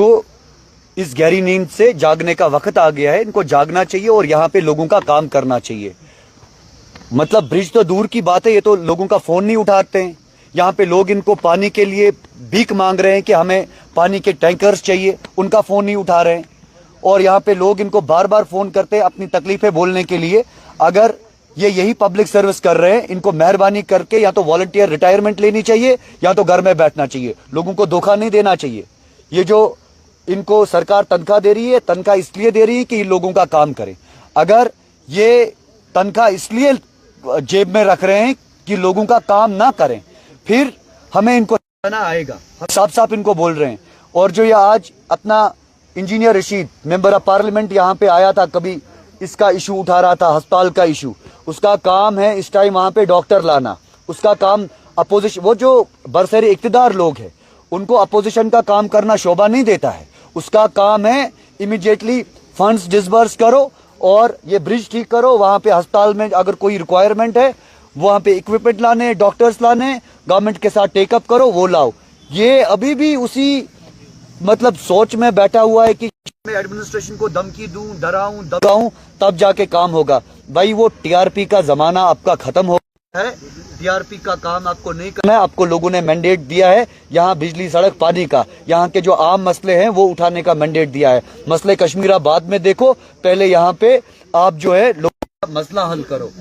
इनको इस गहरी नींद से जागने का वक्त आ गया है। इनको जागना चाहिए और यहाँ पे लोगों का काम करना चाहिए। मतलब ब्रिज तो दूर की बात है, ये तो लोगों का फोन नहीं उठाते हैं। यहाँ पे लोग इनको पानी के लिए भीख मांग रहे हैं कि हमें पानी के टैंकर्स चाहिए, उनका फोन नहीं उठा रहे हैं। और यहाँ पे लोग इनको बार बार फोन करते हैं अपनी तकलीफें बोलने के लिए। अगर ये यही पब्लिक सर्विस कर रहे हैं, इनको मेहरबानी करके या तो वॉलंटियर रिटायरमेंट लेनी चाहिए या तो घर में बैठना चाहिए। लोगों को धोखा नहीं देना चाहिए। ये जो इनको सरकार तनख्वाह दे रही है, तनख्वाह इसलिए दे रही है कि ये लोगों का काम करें। अगर ये तनख्वाह इसलिए जेब में रख रहे हैं कि लोगों का काम ना करें, फिर हमें इनको आएगा। हम साफ साफ इनको बोल रहे हैं। और जो ये आज अपना engineer Rashid member of parliament यहाँ पे आया था, कभी इसका इशू उठा रहा था, अस्पताल का इशू। उसका काम है इस टाइम वहाँ पे डॉक्टर लाना। उसका काम अपोजिशन, वो जो बरसरे इक्तदार लोग हैं उनको अपोजिशन का काम करना शोभा नहीं देता है। उसका काम है इमीडिएटली फंड्स डिसबर्स करो और ये ब्रिज ठीक करो। वहाँ पे अस्पताल में अगर कोई रिक्वायरमेंट है, वहाँ पे इक्विपमेंट लाने, डॉक्टर्स लाने, गवर्नमेंट के साथ टेकअप करो, वो लाओ। ये अभी भी उसी मतलब सोच में बैठा हुआ है कि मैं एडमिनिस्ट्रेशन को धमकी दूं, डराऊं, दबाऊं, तब जाके काम होगा। भाई वो टीआरपी का जमाना आपका खत्म हो गया है। टीआरपी का काम आपको नहीं करना है। आपको लोगों ने मैंडेट दिया है यहाँ बिजली, सड़क, पानी का। यहाँ के जो आम मसले हैं वो उठाने का मैंडेट दिया है। मसले कश्मीर बाद में देखो, पहले यहाँ पे आप जो है लोगों का मसला हल करो।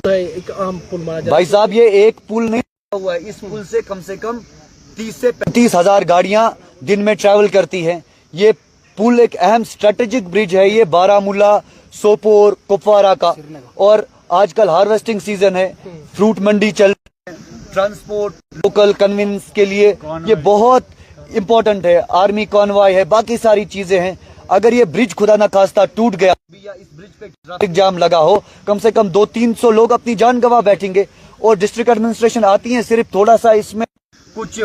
एक आम पुल भाई साहब, ये एक पुल नहीं हुआ है। इस पुल से कम 30 से 35 हजार गाड़ियां दिन में ट्रैवल करती हैं। ये पुल एक अहम स्ट्रेटेजिक ब्रिज है। ये बारामूला, सोपोर, कुपवारा का। और आजकल हार्वेस्टिंग सीजन है, फ्रूट मंडी चल रही है, ट्रांसपोर्ट, लोकल कन्वीनियंस के लिए ये बहुत इंपॉर्टेंट है। आर्मी कॉन्वॉय है, बाकी सारी चीजें हैं। अगर ये ब्रिज खुदा न खास्ता टूट गया या इस ब्रिज पे ट्रैफिक जाम लगा हो, कम से कम 200-300 लोग अपनी जान गंवा बैठेंगे। और डिस्ट्रिक्ट एडमिनिस्ट्रेशन आती है, सिर्फ थोड़ा सा इसमें कुछ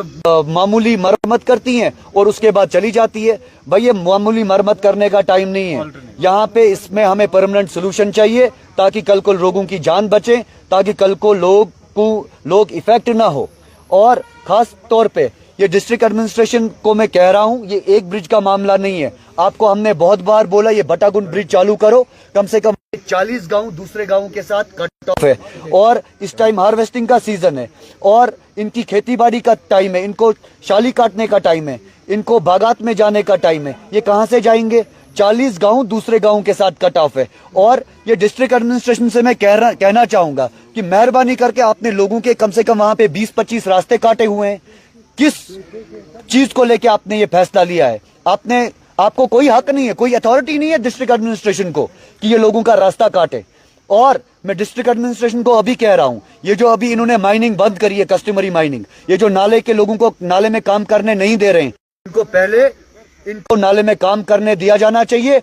मामूली मरम्मत करती हैं और उसके बाद चली जाती है। भाई ये मामूली मरम्मत करने का टाइम नहीं है। यहाँ पे इसमें हमें परमानेंट सोल्यूशन चाहिए ताकि कल को लोगों की जान बचे, ताकि कल को लोग इफेक्ट ना हो। और खास तौर पे ये डिस्ट्रिक्ट एडमिनिस्ट्रेशन को मैं कह रहा हूँ, ये एक ब्रिज का मामला नहीं है। आपको हमने बहुत बार बोला ये बटागुंड ब्रिज चालू करो। कम से कम 40 गांव दूसरे गांव के साथ कट ऑफ है और इस टाइम हार्वेस्टिंग का सीजन है और इनकी खेतीबाड़ी का टाइम है, इनको शाली काटने का टाइम है, इनको बागात में जाने का टाइम है। ये कहां से जाएंगे? 40 गांव दूसरे गांव के साथ कट ऑफ है। और ये डिस्ट्रिक्ट एडमिनिस्ट्रेशन से मैं कहना चाहूंगा कि मेहरबानी करके आपने लोगों के कम से कम वहां पे 20-25 रास्ते काटे हुए हैं। किस चीज को लेके आपने ये फैसला लिया है? आपको कोई हक नहीं है, कोई अथॉरिटी नहीं है डिस्ट्रिक्ट एडमिनिस्ट्रेशन को कि ये लोगों का रास्ता काटे। और मैं डिस्ट्रिक्ट एडमिनिस्ट्रेशन को अभी कह रहा हूं, ये जो अभी इन्होंने माइनिंग बंद करी है, कस्टमरी माइनिंग, ये जो नाले के लोगों को नाले में काम करने नहीं दे रहे हैं, इनको पहले इनको नाले में काम करने दिया जाना चाहिए।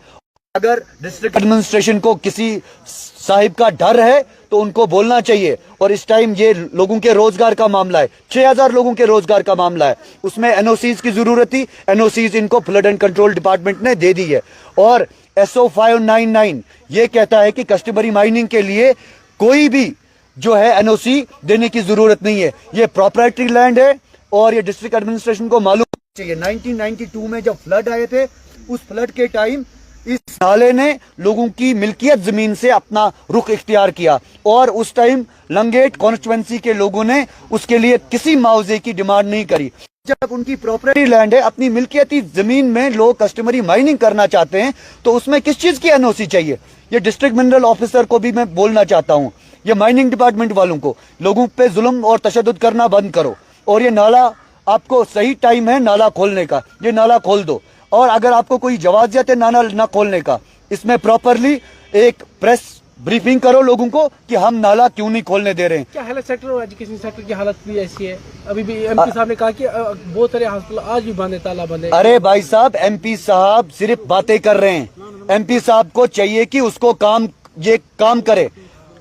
अगर डिस्ट्रिक्ट एडमिनिस्ट्रेशन को किसी साहिब का डर है तो उनको बोलना चाहिए। और इस टाइम ये लोगों के रोजगार का मामला है, 6000 लोगों के रोजगार का मामला है। उसमें एनओसीज की जरूरत थी, एनओसीज इनको फ्लड एंड कंट्रोल डिपार्टमेंट ने दे दी है। और SO 599 ये कहता है कि कस्टमरी माइनिंग के लिए कोई भी जो है एनओसी देने की जरूरत नहीं है। ये प्रॉपर्टी लैंड है और ये डिस्ट्रिक्ट एडमिनिस्ट्रेशन को मालूम चाहिए। 1992 में जब फ्लड आए थे, उस फ्लड के टाइम इस नाले ने लोगों की मिल्कियत जमीन से अपना रुख इख्तियार किया और उस टाइम लंगेट कॉन्स्टिट्यूएंसी के लोगों ने उसके लिए किसी मुआवजे की डिमांड नहीं करी। जब उनकी प्रॉपर्टी लैंड है, अपनी मिल्कियती जमीन में लोग कस्टमरी माइनिंग करना चाहते हैं तो उसमें किस चीज की एनओसी चाहिए? ये डिस्ट्रिक्ट मिनरल ऑफिसर को भी मैं बोलना चाहता हूँ, ये माइनिंग डिपार्टमेंट वालों को, लोगों पे जुल्म और तशद्दुद करना बंद करो। और ये नाला, आपको सही टाइम है नाला खोलने का, ये नाला खोल दो। और अगर आपको कोई जवाजियत है नाला ना खोलने का, इसमें प्रॉपरली एक प्रेस ब्रीफिंग करो लोगों को कि हम नाला क्यों नहीं खोलने दे रहे हैं। क्या हेल्थ सेक्टर और एजुकेशन सेक्टर की हालत भी ऐसी है? अभी भी MP साहब ने कहा कि बहुत सारे हॉस्पिटल आज भी बंद है, ताला बंद है। अरे भाई साहब, MP साहब सिर्फ बातें कर रहे हैं। MP साहब को चाहिए कि उसको काम करे।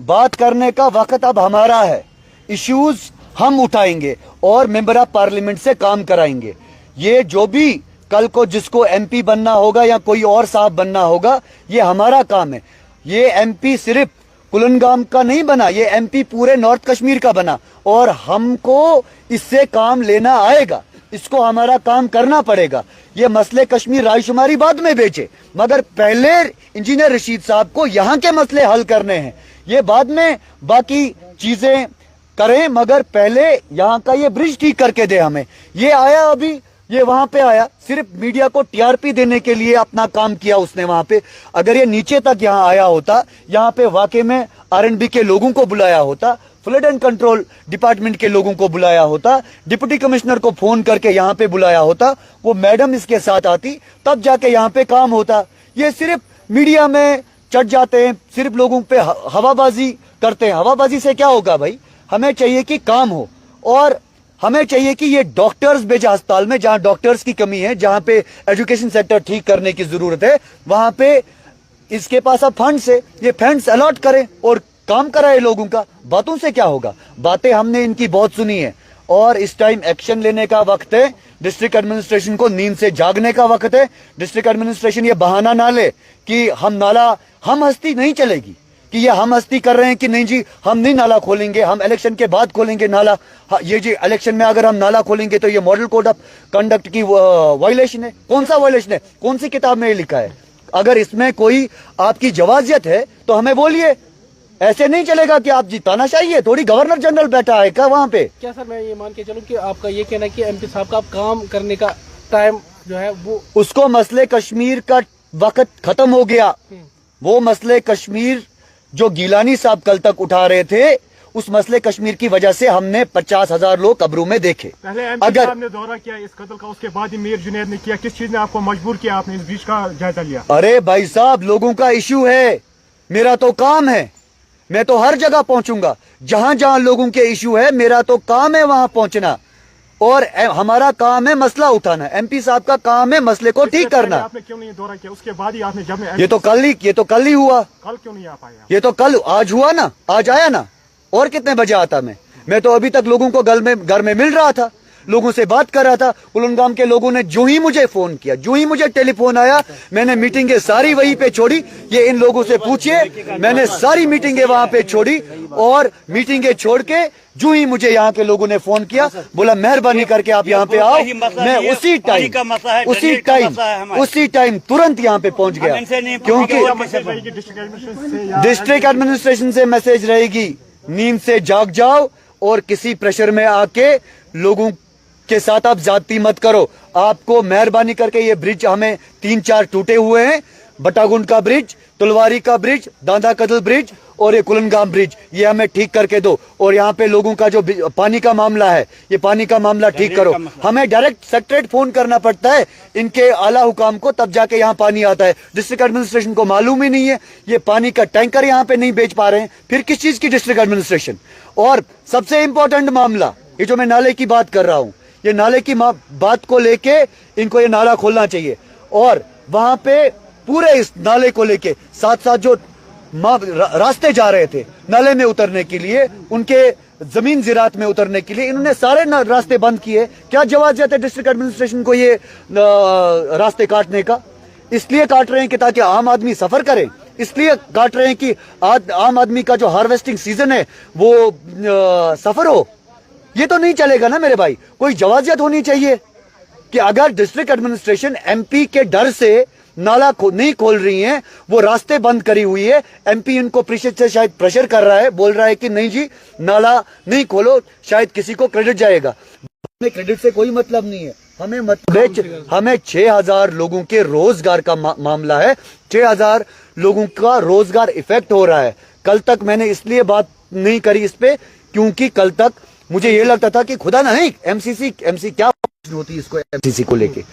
बात करने का वक्त अब हमारा है। इश्यूज हम उठाएंगे और मेंबर ऑफ पार्लियामेंट से काम कराएंगे। ये जो भी कल को जिसको MP बनना होगा या कोई और साहब बनना होगा, ये हमारा काम है। ये MP सिर्फ कुलनगाम का नहीं बना, ये MP पूरे नॉर्थ कश्मीर का बना और हमको इससे काम लेना आएगा। इसको हमारा काम करना पड़ेगा। ये मसले कश्मीर रायशुमारी बाद में बेचे, मगर पहले इंजीनियर रशीद साहब को यहाँ के मसले हल करने हैं। ये बाद में बाकी चीजें करें, मगर पहले यहाँ का ये ब्रिज ठीक करके दे हमें। ये आया अभी, ये वहां पे आया सिर्फ मीडिया को टीआरपी देने के लिए अपना काम किया उसने वहां पे। अगर ये नीचे तक यहाँ आया होता, यहाँ पे वाकई में आरएनबी के लोगों को बुलाया होता, फ्लड एंड कंट्रोल डिपार्टमेंट के लोगों को बुलाया होता, डिप्टी कमिश्नर को फोन करके यहाँ पे बुलाया होता, वो मैडम इसके साथ आती, तब जाके यहाँ पे काम होता। ये सिर्फ मीडिया में चढ़ जाते हैं, सिर्फ लोगों पे हवाबाजी करते हैं। हवाबाजी से क्या होगा भाई? हमें चाहिए कि काम हो, और हमें चाहिए कि ये डॉक्टर्स भेजा अस्पताल में, जहां डॉक्टर्स की कमी है, जहां पे एजुकेशन सेक्टर ठीक करने की जरूरत है, वहां पे इसके पास अब फंड्स है, ये फंड्स अलॉट करें और काम कराए लोगों का। बातों से क्या होगा? बातें हमने इनकी बहुत सुनी है, और इस टाइम एक्शन लेने का वक्त है। डिस्ट्रिक्ट एडमिनिस्ट्रेशन को नींद से जागने का वक्त है। डिस्ट्रिक्ट एडमिनिस्ट्रेशन ये बहाना ना ले कि हम हस्ती नहीं चलेगी, कि ये हम हस्ती कर रहे हैं कि नहीं जी हम नहीं नाला खोलेंगे, हम इलेक्शन के बाद खोलेंगे नाला। ये जी इलेक्शन में अगर हम नाला खोलेंगे तो ये मॉडल कोड ऑफ कंडक्ट की वायलेशन है। कौन सा वायलेशन है? कौन सी किताब में ये लिखा है? अगर इसमें कोई आपकी जवाजियत है तो हमें बोलिए। ऐसे नहीं चलेगा कि आप जी तानाशाही है। थोड़ी गवर्नर जनरल बैठा है क्या वहां पे? क्या सर, मैं ये मान के चलूं कि आपका ये कहना है कि एमपी साहब का काम करने का टाइम जो है वो, उसको मसले कश्मीर का वक्त खत्म हो गया। वो मसले कश्मीर जो गिलानी साहब कल तक उठा रहे थे, उस मसले कश्मीर की वजह से हमने 50,000 लोग कब्रों में देखे। पहले एमपी साहब ने दौरा किया इस कत्ल का, उसके बाद ही मीर जुनैद ने किया। किस चीज ने आपको मजबूर किया, आपने इस ब्रिज का जायजा लिया? अरे भाई साहब, लोगों का इश्यू है, मेरा तो काम है, मैं तो हर जगह पहुंचूंगा। जहां जहां लोगों के इश्यू है, मेरा तो काम है वहां पहुंचना, और हमारा काम है मसला उठाना। एमपी साहब का काम है मसले को ठीक करना। आपने क्यों नहीं दौरा किया? उसके बाद ही आपने जब ये तो कल ही हुआ। कल क्यों नहीं आ पाया? ये तो कल, आज हुआ ना, आज आया ना। और कितने बजे आता मैं तो अभी तक लोगों को घर में मिल रहा था, लोगों से बात कर रहा था। कुलगाम के लोगों ने जो ही मुझे फोन किया, जो ही मुझे टेलीफोन आया, मैंने मीटिंगें सारी वहीं पे छोड़ी। ये इन लोगों से पूछिए, मैंने सारी मीटिंगें वहां पे छोड़ी, और मीटिंगें छोड़ के जो ही मुझे यहाँ के लोगों ने फोन किया, बोला मेहरबानी करके आप यहाँ पे आओ। मैं उसी टाइम तुरंत यहाँ पे पहुंच गया, क्योंकि डिस्ट्रिक्ट एडमिनिस्ट्रेशन से मैसेज रहेगी, नींद से जाग जाओ और किसी प्रेशर में आके लोगों के साथ आप जाती मत करो। आपको मेहरबानी करके ये ब्रिज, हमें 3-4 टूटे हुए हैं, बटागुंड का ब्रिज, तुलवारी का ब्रिज, दांदा कदल ब्रिज और ये कुलगाम ब्रिज, ये हमें ठीक करके दो। और यहाँ पे लोगों का जो पानी का मामला है, ये पानी का मामला ठीक करो। हमें डायरेक्ट सेक्रेटरीट फोन करना पड़ता है इनके आला हुकाम को, तब जाके यहाँ पानी आता है। डिस्ट्रिक्ट एडमिनिस्ट्रेशन को मालूम ही नहीं है, ये पानी का टैंकर यहाँ पे नहीं बेच पा रहे हैं, फिर किस चीज की डिस्ट्रिक्ट एडमिनिस्ट्रेशन? और सबसे इंपॉर्टेंट मामला, ये जो मैं नाले की बात कर रहा हूँ, ये नाले की बात को लेके इनको ये नाला खोलना चाहिए। और वहां पे पूरे इस नाले को लेके साथ साथ जो रास्ते जा रहे थे नाले में उतरने के लिए, उनके जमीन जिरात में उतरने के लिए, इन्होंने सारे रास्ते बंद किए। क्या जवाब है डिस्ट्रिक्ट एडमिनिस्ट्रेशन को ये रास्ते काटने का? इसलिए काट रहे हैं कि ताकि आम आदमी सफर करे, इसलिए काट रहे हैं कि आम आदमी का जो हार्वेस्टिंग सीजन है वो सफर हो। ये तो नहीं चलेगा ना मेरे भाई। कोई जवाजियत होनी चाहिए कि अगर डिस्ट्रिक्ट एडमिनिस्ट्रेशन एमपी के डर से नाला नहीं खोल रही है, वो रास्ते बंद करी हुई है, एमपी इनको से शायद प्रेशर कर रहा है, बोल रहा है कि नहीं जी नाला नहीं खोलो, शायद किसी को क्रेडिट जाएगा। हमें क्रेडिट से कोई मतलब नहीं है, हमें 6,000 लोगों के रोजगार का मामला है। 6,000 लोगों का रोजगार इफेक्ट हो रहा है। कल तक मैंने इसलिए बात नहीं करी इस पे, क्योंकि कल तक मुझे ये लगता था कि खुदा नहीं एमसी क्या होती है इसको, एमसीसी को लेके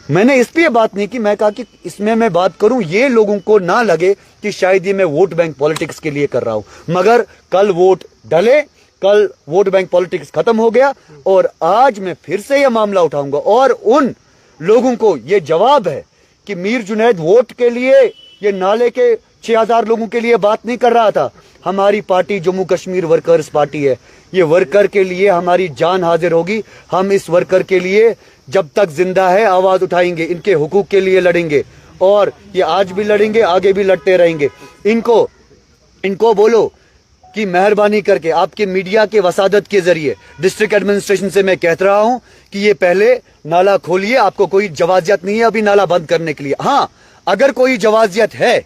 मैंने इसलिए बात नहीं की। मैं कहा कि इसमें मैं बात करूं, ये लोगों को ना लगे कि शायद ये मैं वोट बैंक पॉलिटिक्स के लिए कर रहा हूं। मगर कल वोट डले, कल वोट बैंक पॉलिटिक्स खत्म हो गया, और आज मैं फिर से ये मामला उठाऊंगा। और उन लोगों को ये जवाब है कि मीर जुनैद वोट के लिए, ये नाले के 6,000 लोगों के लिए बात नहीं कर रहा था। हमारी party Jammu Kashmir workers party है, ये वर्कर के लिए हमारी जान हाजिर होगी। हम इस वर्कर के लिए जब तक जिंदा है आवाज उठाएंगे, इनके हुकूक के लिए लड़ेंगे, और ये आज भी लड़ेंगे, आगे भी लड़ते रहेंगे। इनको बोलो कि मेहरबानी करके आपके मीडिया के वसादत के जरिए डिस्ट्रिक्ट एडमिनिस्ट्रेशन से मैं कहता रहा हूं कि ये पहले नाला खोलिए। आपको कोई जवाजियत नहीं है अभी नाला बंद करने के लिए। हां, अगर कोई जवाजियत है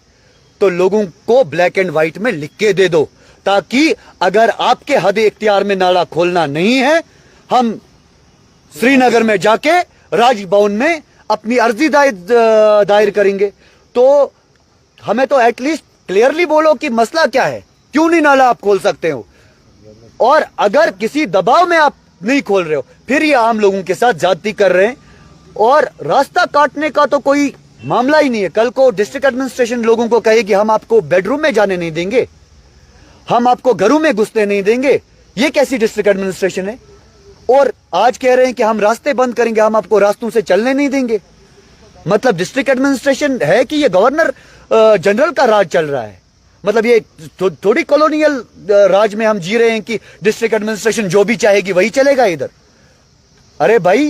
तो लोगों को ब्लैक एंड व्हाइट में लिख के दे दो, ताकि अगर आपके हद इख्तियार में नाला खोलना नहीं है, हम श्रीनगर में जाके राजभवन में अपनी अर्जी दायर करेंगे। तो हमें तो एटलीस्ट क्लियरली बोलो कि मसला क्या है, क्यों नहीं नाला आप खोल सकते हो। और अगर किसी दबाव में आप नहीं खोल रहे हो, फिर ये आम लोगों के साथ ज्यादती कर रहे हैं। और रास्ता काटने का तो कोई मामला ही नहीं है। कल को डिस्ट्रिक्ट एडमिनिस्ट्रेशन लोगों को कहेगी हम आपको बेडरूम में जाने नहीं देंगे, हम आपको घरों में घुसने नहीं देंगे। ये कैसी डिस्ट्रिक्ट एडमिनिस्ट्रेशन है। और आज कह रहे हैं कि हम रास्ते बंद करेंगे, हम आपको रास्तों से चलने नहीं देंगे। मतलब डिस्ट्रिक्ट एडमिनिस्ट्रेशन है कि ये गवर्नर जनरल का राज चल रहा है। मतलब ये थोड़ी कॉलोनियल राज में हम जी रहे हैं कि डिस्ट्रिक्ट एडमिनिस्ट्रेशन जो भी चाहेगी वही चलेगा इधर। अरे भाई,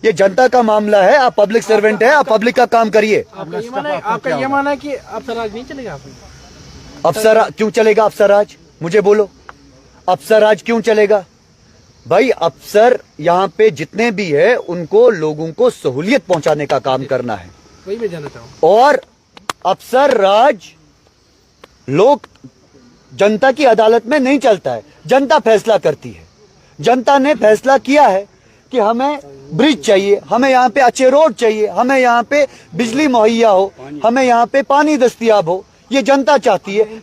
ये जनता का मामला है, आप पब्लिक सर्वेंट है, आप पब्लिक का काम करिए। आपका ये मानना है कि अफसर राज नहीं चलेगा। अफसर क्यों चलेगा? अफसर राज मुझे बोलो, अफसर राज क्यों चलेगा? भाई अफसर यहाँ पे जितने भी है उनको लोगों को सहूलियत पहुंचाने का काम करना है। वही मैं जानना चाहूँ। और अफसर राज लोग जनता की अदालत में नहीं चलता है, जनता फैसला करती है। जनता ने फैसला किया है कि हमें ब्रिज चाहिए, हमें यहाँ पे अच्छे रोड चाहिए, हमें यहाँ पे बिजली मुहैया हो, हमें यहाँ पे पानी दस्तयाब हो। ये जनता चाहती है।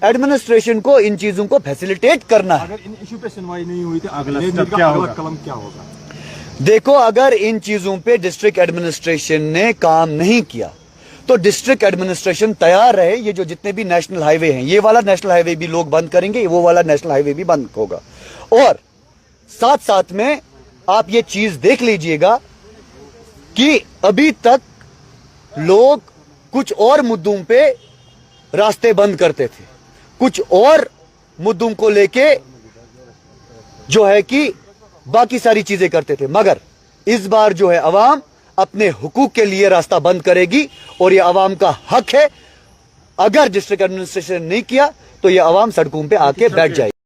एडमिनिस्ट्रेशन को इन चीजों को फैसिलिटेट करना है। अगर इन इशू पे सुनवाई नहीं हुई तो अगला कदम क्या होगा? देखो, अगर इन चीजों पे डिस्ट्रिक्ट एडमिनिस्ट्रेशन ने काम नहीं किया तो डिस्ट्रिक्ट एडमिनिस्ट्रेशन तैयार रहे। ये जो जितने भी नेशनल हाईवे हैं, ये वाला नेशनल हाईवे भी लोग बंद करेंगे, वो वाला नेशनल हाईवे भी बंद होगा। और साथ साथ में आप ये चीज देख लीजिएगा कि अभी तक लोग कुछ और मुद्दों पे रास्ते बंद करते थे, कुछ और मुद्दों को लेके जो है कि बाकी सारी चीजें करते थे। मगर इस बार जो है अवाम अपने हुकूक के लिए रास्ता बंद करेगी और ये अवाम का हक है। अगर डिस्ट्रिक्ट एडमिनिस्ट्रेशन नहीं किया तो ये अवाम सड़कों पे आके बैठ जाएगी।